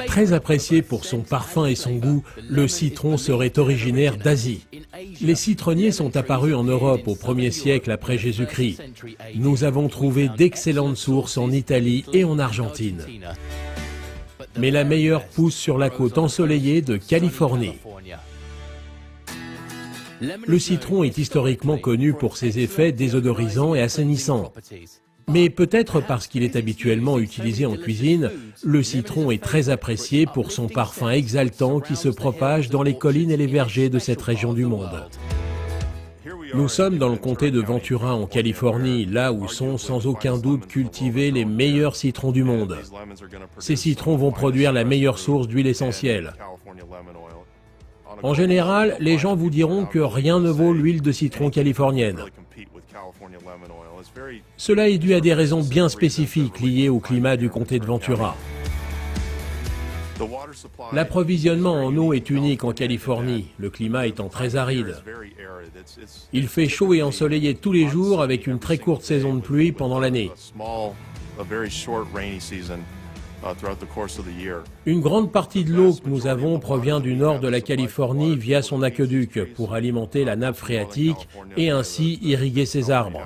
Très apprécié pour son parfum et son goût, le citron serait originaire d'Asie. Les citronniers sont apparus en Europe au 1er siècle après Jésus-Christ. Nous avons trouvé d'excellentes sources en Italie et en Argentine. Mais la meilleure pousse sur la côte ensoleillée de Californie. Le citron est historiquement connu pour ses effets désodorisants et assainissants. Mais peut-être parce qu'il est habituellement utilisé en cuisine, le citron est très apprécié pour son parfum exaltant qui se propage dans les collines et les vergers de cette région du monde. Nous sommes dans le comté de Ventura en Californie, là où sont sans aucun doute cultivés les meilleurs citrons du monde. Ces citrons vont produire la meilleure source d'huile essentielle. En général, les gens vous diront que rien ne vaut l'huile de citron californienne. Cela est dû à des raisons bien spécifiques liées au climat du comté de Ventura. L'approvisionnement en eau est unique en Californie, le climat étant très aride. Il fait chaud et ensoleillé tous les jours avec une très courte saison de pluie pendant l'année. Une grande partie de l'eau que nous avons provient du nord de la Californie via son aqueduc pour alimenter la nappe phréatique et ainsi irriguer ses arbres.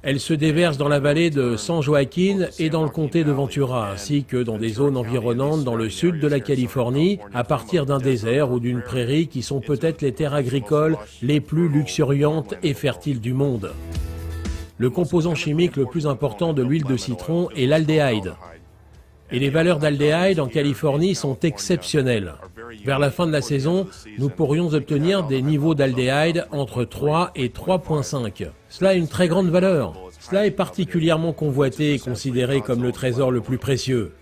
Elle se déverse dans la vallée de San Joaquin et dans le comté de Ventura, ainsi que dans des zones environnantes dans le sud de la Californie, à partir d'un désert ou d'une prairie qui sont peut-être les terres agricoles les plus luxuriantes et fertiles du monde. Le composant chimique le plus important de l'huile de citron est l'aldéhyde. Et les valeurs d'aldéhyde en Californie sont exceptionnelles. Vers la fin de la saison, nous pourrions obtenir des niveaux d'aldéhyde entre 3 et 3,5. Cela a une très grande valeur. Cela est particulièrement convoité et considéré comme le trésor le plus précieux.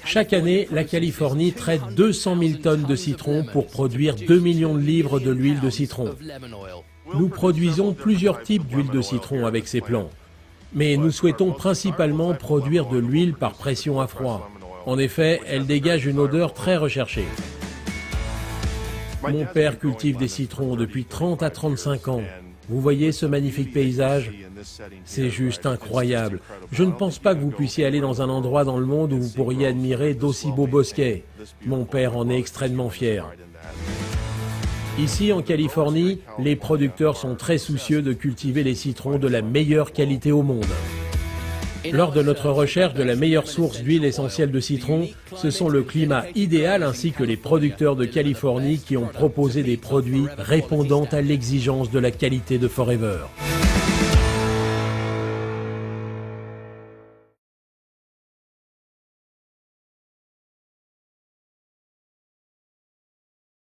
Chaque année, la Californie traite 200 000 tonnes de citron pour produire 2 millions de livres de l'huile de citron. Nous produisons plusieurs types d'huile de citron avec ces plants. Mais nous souhaitons principalement produire de l'huile par pression à froid. En effet, elle dégage une odeur très recherchée. Mon père cultive des citrons depuis 30 à 35 ans. Vous voyez ce magnifique paysage? C'est juste incroyable. Je ne pense pas que vous puissiez aller dans un endroit dans le monde où vous pourriez admirer d'aussi beaux bosquets. Mon père en est extrêmement fier. Ici, en Californie, les producteurs sont très soucieux de cultiver les citrons de la meilleure qualité au monde. Lors de notre recherche de la meilleure source d'huile essentielle de citron, ce sont le climat idéal ainsi que les producteurs de Californie qui ont proposé des produits répondant à l'exigence de la qualité de Forever.